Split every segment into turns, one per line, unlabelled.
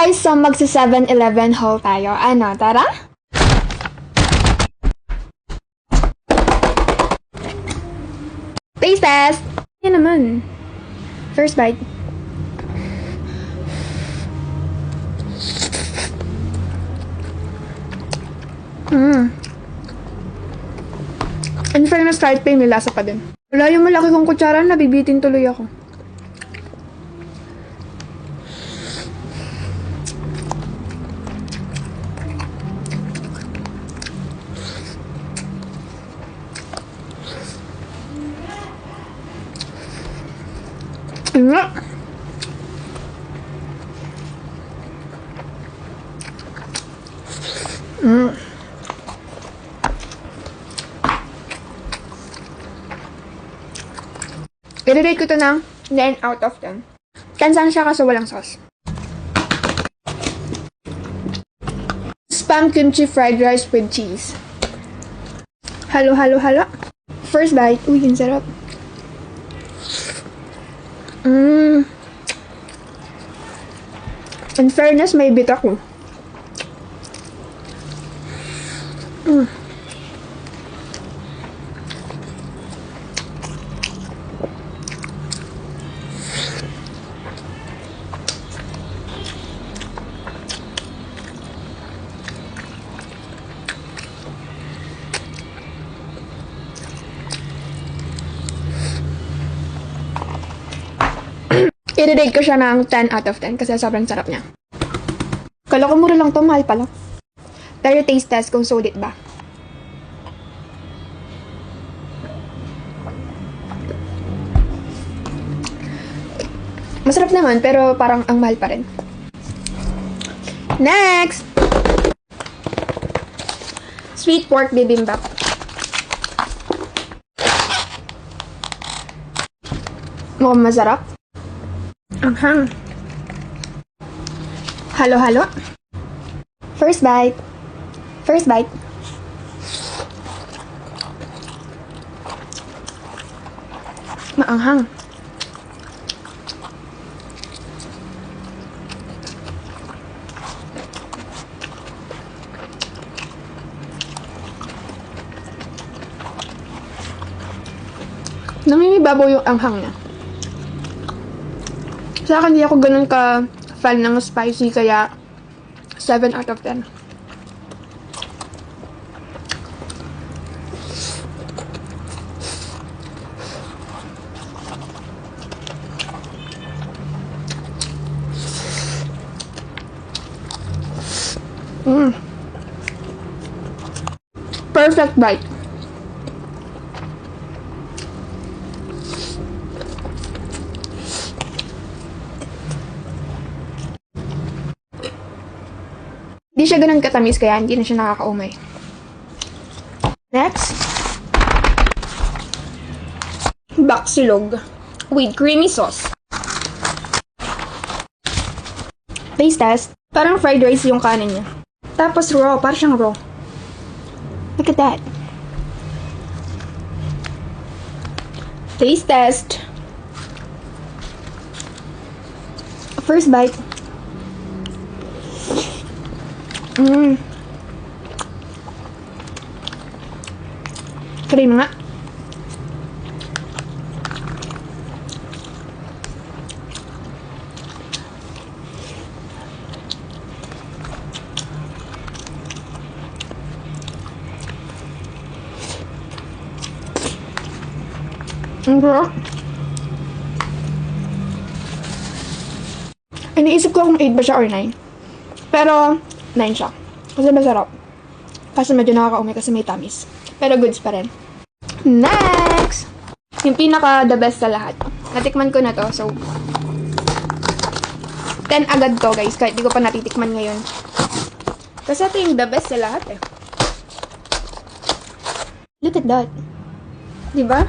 guys, so magsa 7-Eleven haul tayo. Ano, tara? Taste test! Yan naman. First bite. In fairness, kahit pa yung lasa pa din. Wala yung malaki kong kutsara, nabibitin tuloy ako. Nga. I-rate ko to ng 9 out of 10. 10 sana siya kaso walang sauce. Spam kimchi fried rice with cheese. Halo, halo, halo. First bite. Uy, yung sarap. In fairness, may bit ako. I-rate ko siya ng 10 out of 10 kasi sobrang sarap niya. Kala ko mura lang to, mahal pala. Pero taste test kung sulit ba. Masarap naman, pero parang ang mahal pa rin. Next! Sweet pork bibimbap. Mukhang masarap. Anghang. Halo, halo. First bite. First bite. Maanghang. Namimibabaw yung anghang niya. Sa akin, hindi ako ganun ka fan ng spicy, kaya 7 out of 10. Perfect bite. Hindi siya ganun katamis, kaya hindi na siya nakakaumay. Next. Baksilog with creamy sauce. Taste test. Parang fried rice yung kanin niya. Tapos raw, parang siyang raw. Look at that. Taste test. First bite. Cream nga. Iniisip ko kung 8 ba siya or 9. Pero 9 siya. Kasi masarap. Kasi medyo nakaka-umi kasi may tamis. Pero goods pa rin. Next! Yung pinaka the best sa lahat. Natikman ko na to. So, 10 agad to guys. Kahit di ko pa natitikman ngayon. Kasi ito yung the best sa lahat eh. Look at that. Diba?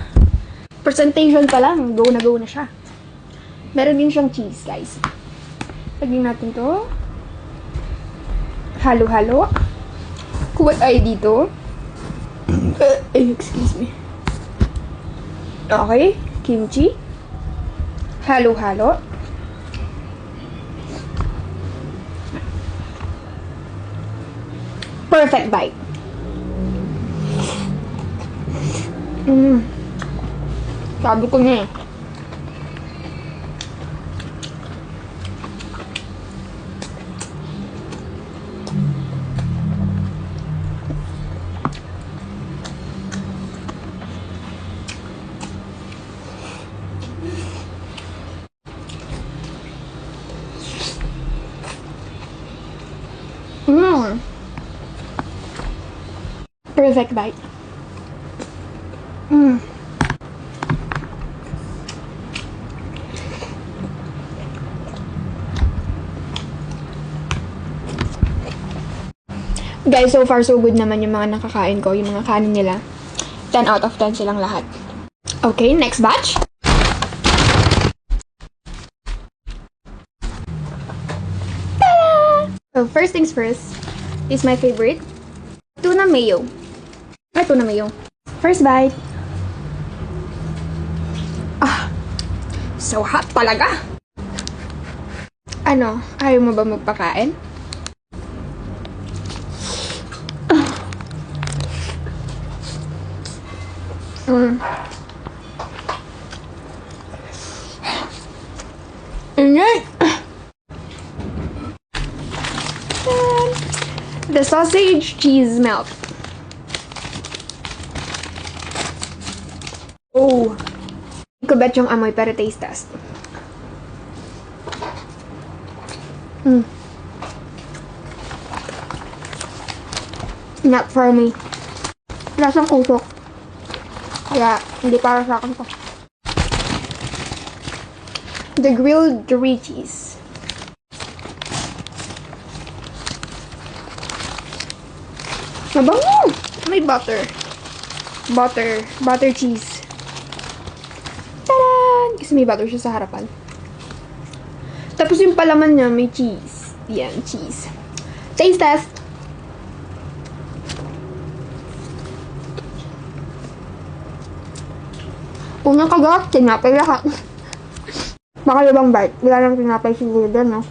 Presentation pa lang. Go na siya. Meron din siyang cheese guys. Lagyan natin to. Halo-halo. Kuwat ay dito. Excuse me. Okay. Kimchi. Halo-halo. Perfect bite. Mm. Sabi ko na eh. Mm. Perfect bite. Mm. Guys, so far so good naman yung mga nakakain ko, yung mga kanin nila. 10 out of 10 silang lahat. Okay, next batch. Ta-da! So, first things first is my favorite. Tuna mayo. Ay, tuna mayo. First bite. Ah, so hot talaga. Ano, ayaw mo ba magpakain? Ingay! The sausage cheese melt. Oh. Hindi ko bet yung amoy pero taste test. Not for me. Lasang kusok. Kaya, hindi para sa akin to. The grilled Doritos. Mabango! May butter. Butter cheese. Tadaan! Kasi may butter siya sa harapan. Tapos yung palaman niya, may cheese. Yan, cheese. Taste test! Unang kagat, tinapay lahat. Makalabang bite. Wala nang tinapay siguro doon, no?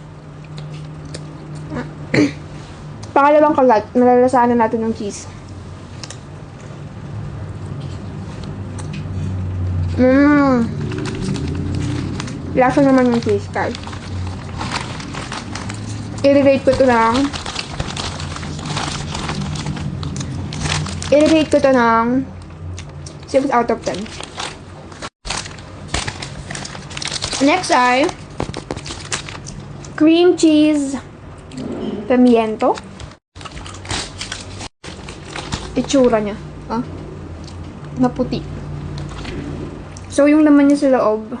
Pangalawang kagat, nalalasaan na natin ng cheese. Lasa naman yung cheese, guys. I-rate ko to ng 6 out of 10. Next ay cream cheese pimiento. Itsura niya. Ah, maputi. So, yung laman niya sa loob,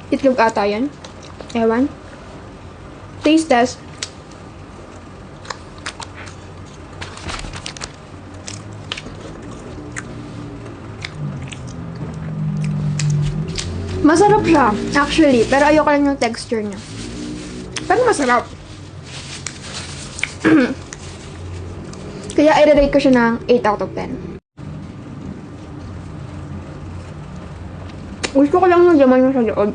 itlog ata yan. Ewan. Taste test. Masarap siya, actually. Pero ayoko lang yung texture niya. Pero masarap. Kaya i-rate ko siya ng 8 out of 10. Gusto ko lang yung laman yung sa loob.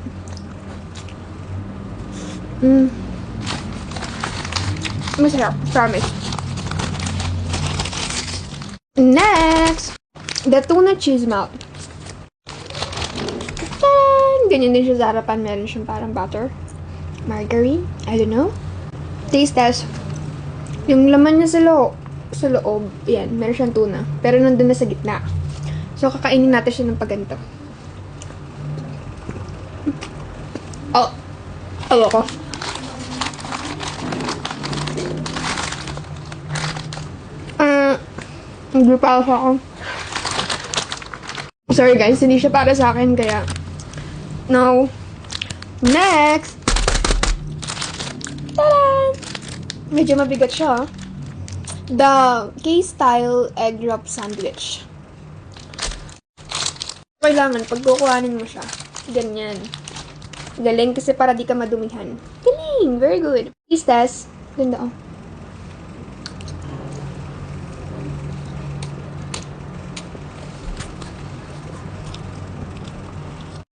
Masarap. Promise. Next! The tuna cheese melt. Ganyan din siya sa harapan. Meron siyang parang butter. Margarine. I don't know. Taste test. Yung laman niya sa loob, yan, meron siyang tuna. Pero nandun na sa gitna. So, kakainin natin siya ng pagganito. Oh. Ayoko. Hindi para sa akin. Sorry guys, hindi siya para sa akin, kaya no. Next! Tada! Medyo mabigat siya. The K-style egg drop sandwich. Kailangan, pag kukuhanin mo siya, ganyan. Galing kasi para di ka madumihan. Galing! Very good. Taste test. Ganda oh.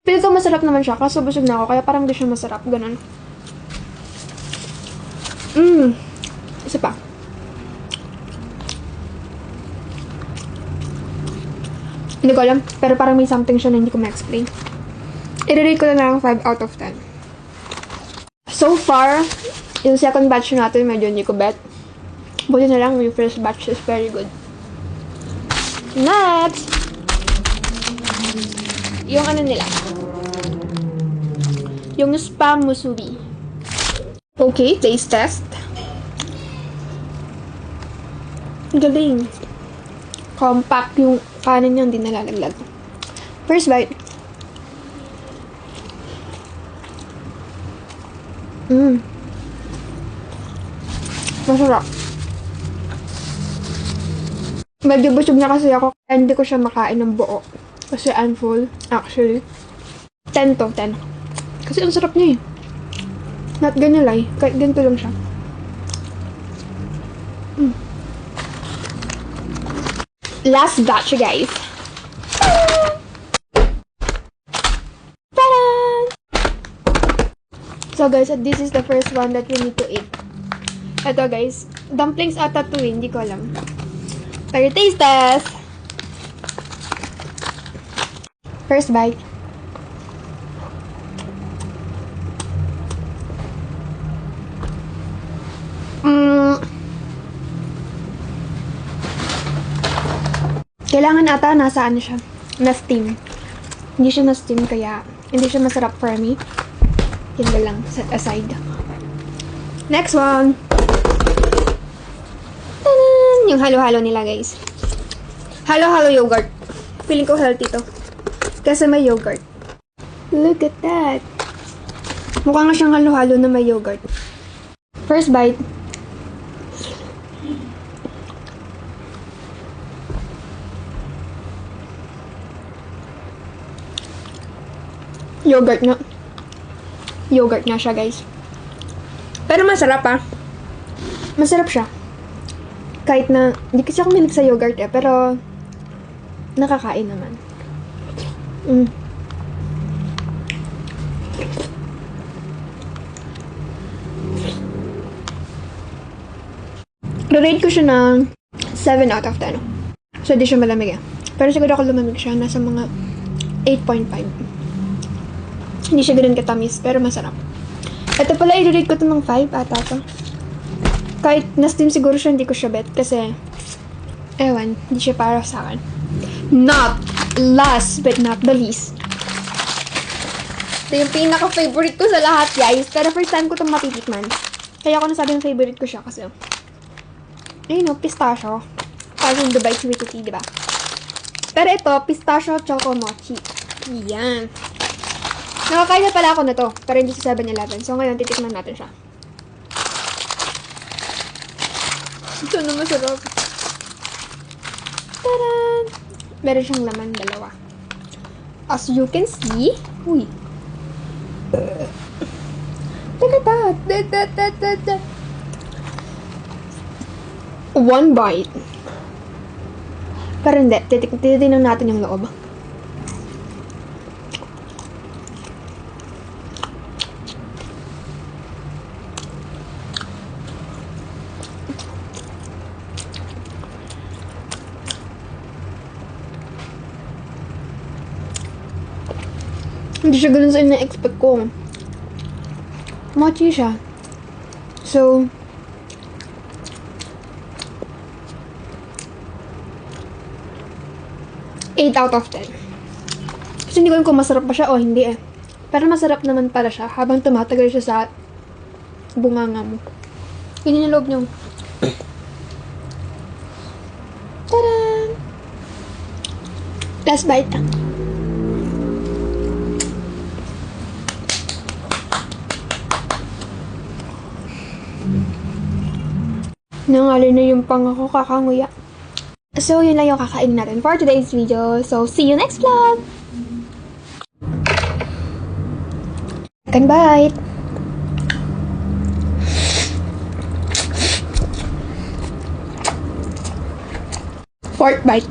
Pero ito masarap naman siya, kaso busog na ako, kaya parang hindi siya masarap. Ganun. Isa pa. Hindi ko alam. Pero parang may something siya na hindi ko ma-explain. I-rate ko na lang 5 out of 10. So far, yung second batch natin, medyo hindi ko bet. Buti na lang, yung first batch is very good. Next! Yung ano nila. Yung spam musubi. Okay, taste test. Galing. Compact yung kanin niya, hindi nalalaglag. First bite. Masarap. Medyo busog na kasi ako, kaya hindi ko siya makain ng buo. Kasi I'm full, actually. 10 to, 10. Kasi ang sarap niya eh. Not ganilay, kahit ganito lang siya. Last batch, guys. Ta-da! So guys, this is the first one that we need to eat. Ito guys, dumplings ata to eh, hindi ko alam. Pero taste test! First bite. Kailangan ata nasa ano siya, na steam. Hindi siya na steam kaya hindi siya masarap for me. Yun na lang, set aside. Next one! Tanan! Yung halo-halo nila guys. Halo-halo yogurt. Feeling ko healthy to. Kasi may yogurt. Look at that! Mukha nga siyang halo-halo na may yogurt. First bite. Yogurt nga. Yogurt nga siya, guys. Pero masarap ah. Masarap siya. Kahit na, hindi kasi ako milig sa yogurt eh, pero nakakain naman. Rate ko siya ng 7 out of 10. So, di siya malamig eh. Pero siguro ako lumamig siya. Nasa mga 8.5. Hindi siya ganun katamis, pero masarap. Ito pala, i-rate ko ito ng 5 ata to. Kahit na-steam siguro siya, hindi ko siya bet. Kasi, ewan, hindi siya para sa akin. Not last but not the least. Ito yung pinaka-favorite ko sa lahat, guys. Pero first time ko itong matitikman. Kaya ako nasabing favorite ko siya kasi, ayun o, pistachio. Parang Dubai Sweet Tea, diba? Pero ito, pistachio choco mochi. Yan. Nakakain na pala ako na to, pero hindi sa 7-Eleven. So ngayon, titikman natin siya. Ito na masarap. Taran! Meron siyang laman, dalawa. As you can see, uy. Look at that. One bite. Pero hindi, titignan natin yung loob. Hindi siya ganun sa ina-expect ko. Mochi siya. So, eight out of 10. Kasi hindi ko alam kung masarap pa siya o hindi eh. Pero masarap naman pala siya habang tumatagal siya sa bunganga mo. Yun yung loob niyo. Tadaan! Last bite. Nangalay na yung pang ako, kakanguya. So, yun lang yung kakainin natin for today's video. So, see you next vlog! Second bite! Fourth bite.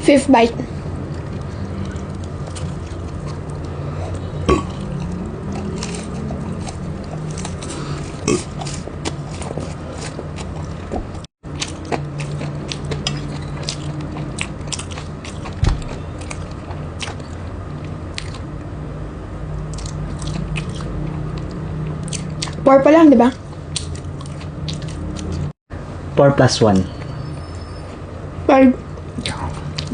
Fifth bite. Four pa lang, di ba?
4 plus 1.
Five.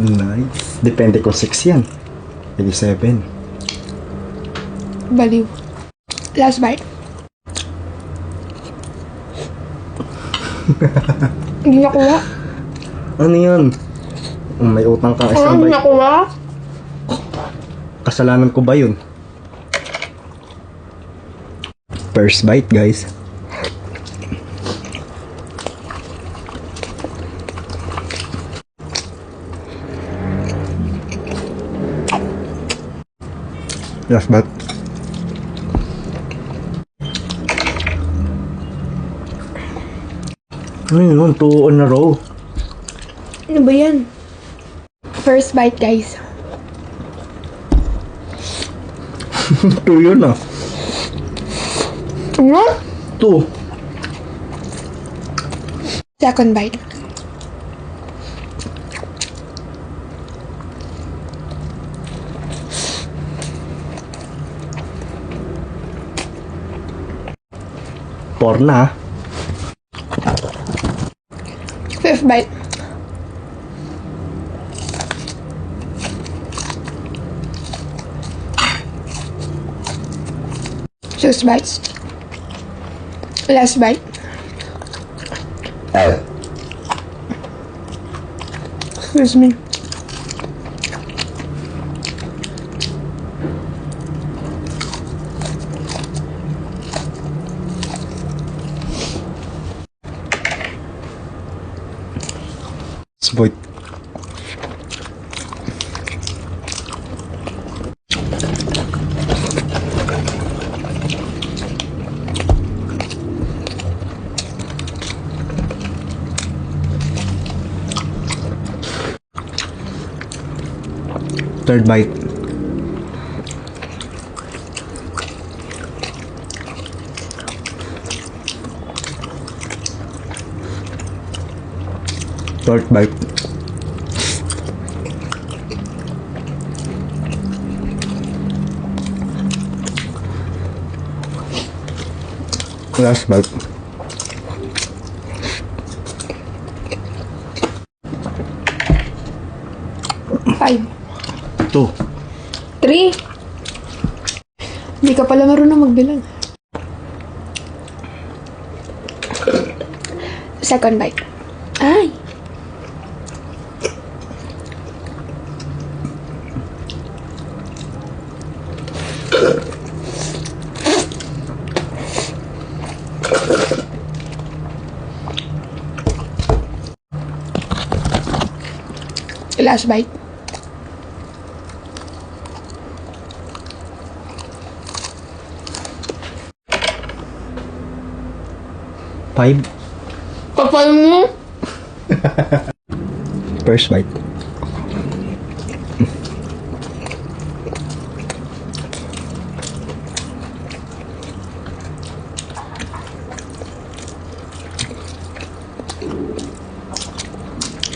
Nice. Depende kung 6 yan. Pwede 7.
Baliw. Last bite. Hindi nakuha.
Ano yan? May utang kang isang
Hindi
bite.
nakuha.
Kasalanan ko ba yun? First bite, guys. Last bite. Ano yun? 2 on a row.
Ano ba yan? First bite, guys.
2 yun ah.
Ano?
2.
Second bite.
Four na.
Fifth bite. Six bites. Last bite. Excuse me.
Spoit. Third bite. Fourth bite. Last bite.
Five.
2.
Three. Hindi ka pala marunong magbilang. Second bite. Ay. Last bite.
Five.
Kapal mo.
First bite.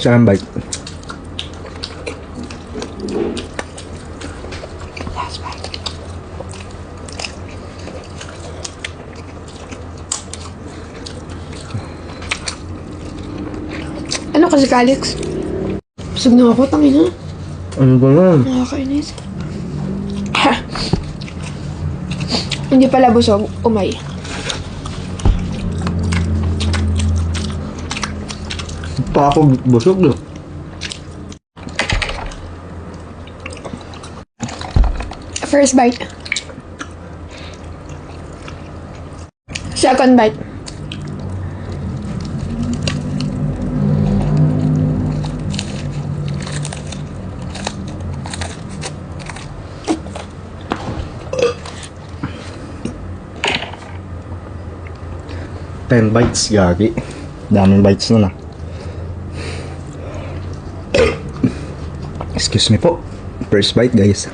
Second bite.
Last bite. Ano kasi, Calix? Busog na ako, tangina.
Ano ba yan?
Nakakainis. Hindi pala busog, umay.
Pa ako busog no?
First bite. Second bite.
Ten bites, gagi. Daming bites nun ah. Excuse me po. First bite, guys.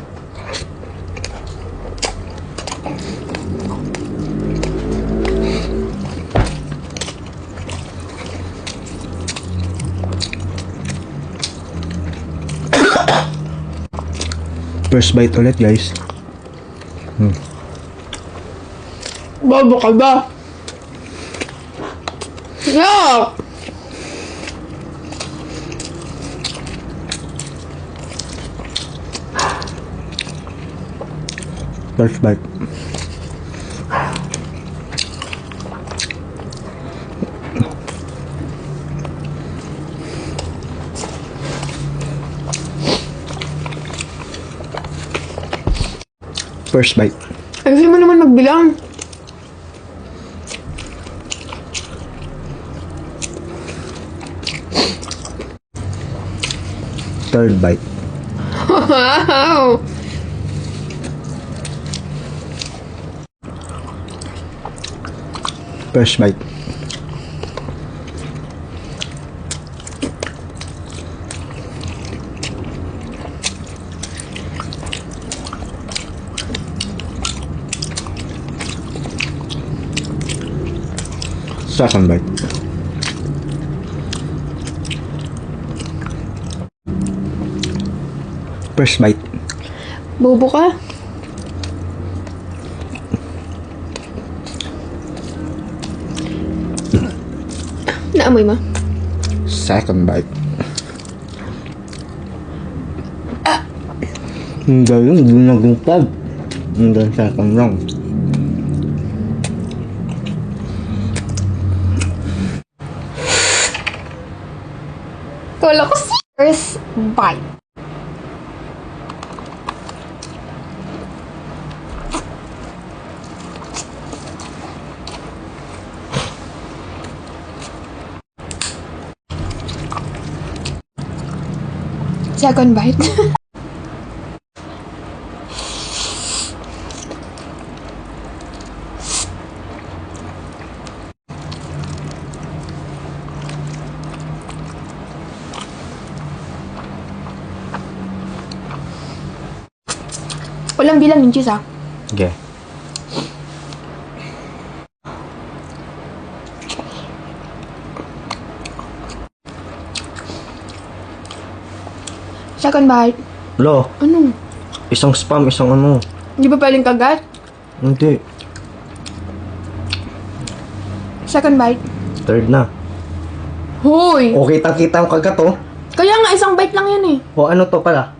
First bite ulit, guys.
Bobo ka ba? No!
First bite. First bite.
Ayusin mo naman magbilang.
Third bite.
Wow!
First bite. Second bite. First bite.
Bobo ka? Naamoy mo?
Second bite. Hindi yun, hindi nagungkab. Hindi second lang.
Kala ko first bite. Second bite. Walang bilang yung cheese, ah.
Okay.
Second bite.
Lo,
Ano?
isang spam, isang ano.
Hindi ba pwedeng kagat?
Hindi.
Second bite.
Third na.
Hoy!
O, kitang-kita ang kagat, oh.
Kaya nga, isang bite lang yan eh.
O, ano to pala?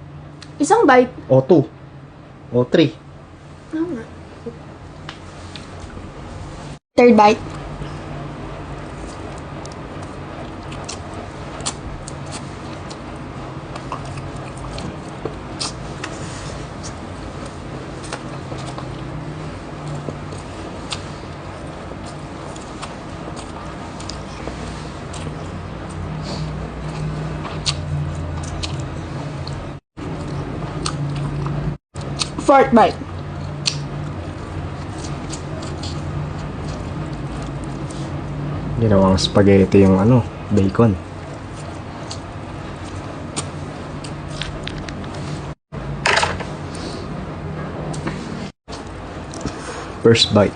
Isang bite.
O, 2. O, 3.
Ano nga? Third bite. Fourth bite.
Ginawang spaghetti yung ano, bacon. First bite.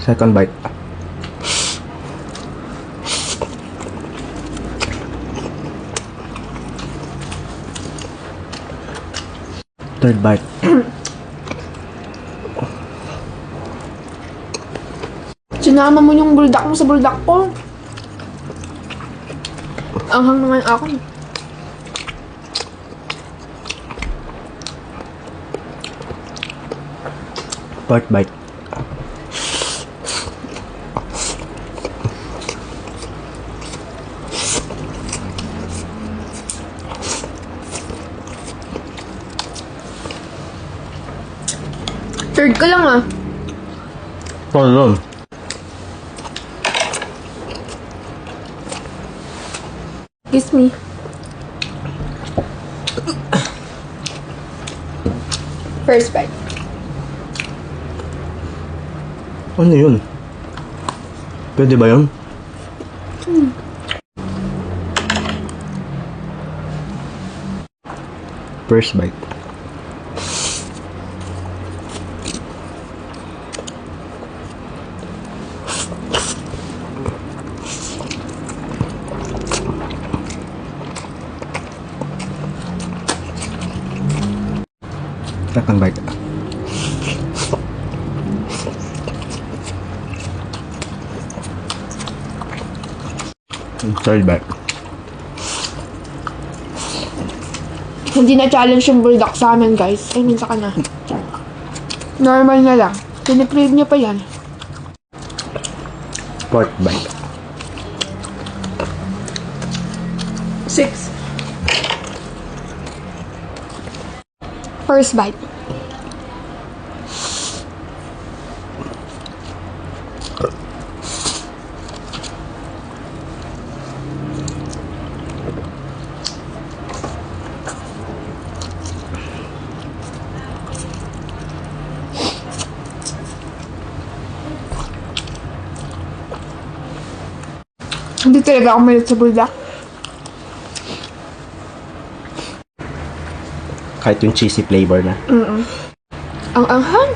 Second bite. Third bite.
Sinama mo yung buldak mo sa buldak ko. Anghang naman ako.
Fourth bite.
Third ka lang, ah.
Ano?
Kiss me. First bite.
Ano yun? Pwede ba yun? First bite. Second bite. Third bite.
Hindi na challenge yung bulldog sa amin, guys. I mean, sa kanya. Normal na lang. Tinikrave niya pa yan.
Fourth bite.
6. First bite. Hindi talaga ako malit sa bulldog.
Kahit yung cheesy flavor na.
Ang anghang.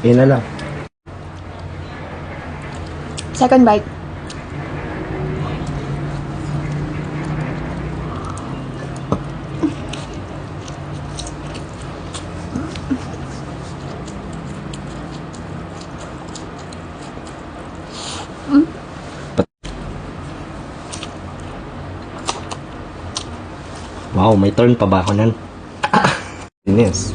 Yun na lang.
Second bite.
Wow, may turn pa ba ako nun? Ines.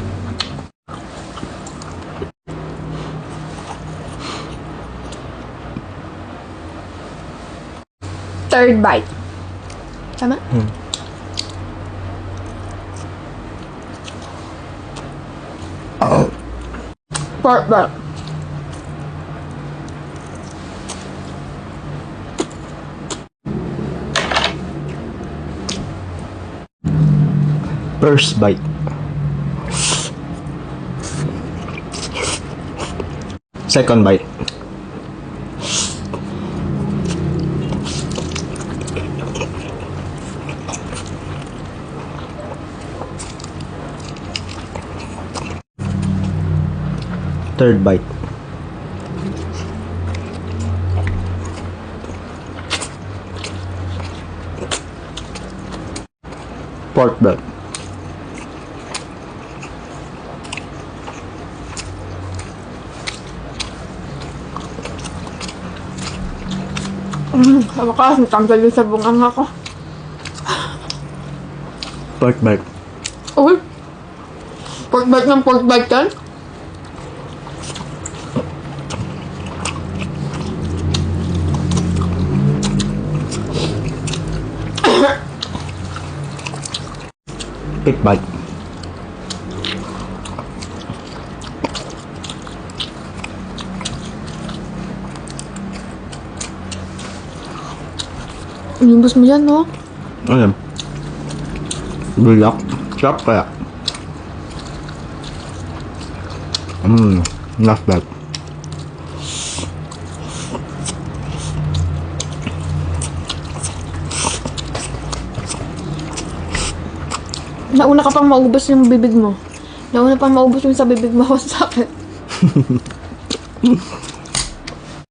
Third bite. Tama? Fourth bite.
First bite. Second bite. Third bite. Fourth bite.
Sa wakas, natanggal yung sabungan ako.
Fourth bite.
Uy! Pork bite ng pork bite yan?
Fifth bite.
Inubos mo yan, no?
Ano? Bulak. Sarap kaya. Last bite.
Nauna ka pang maubos yung bibig mo. Nauna pang maubos yung sa bibig mo sa akin.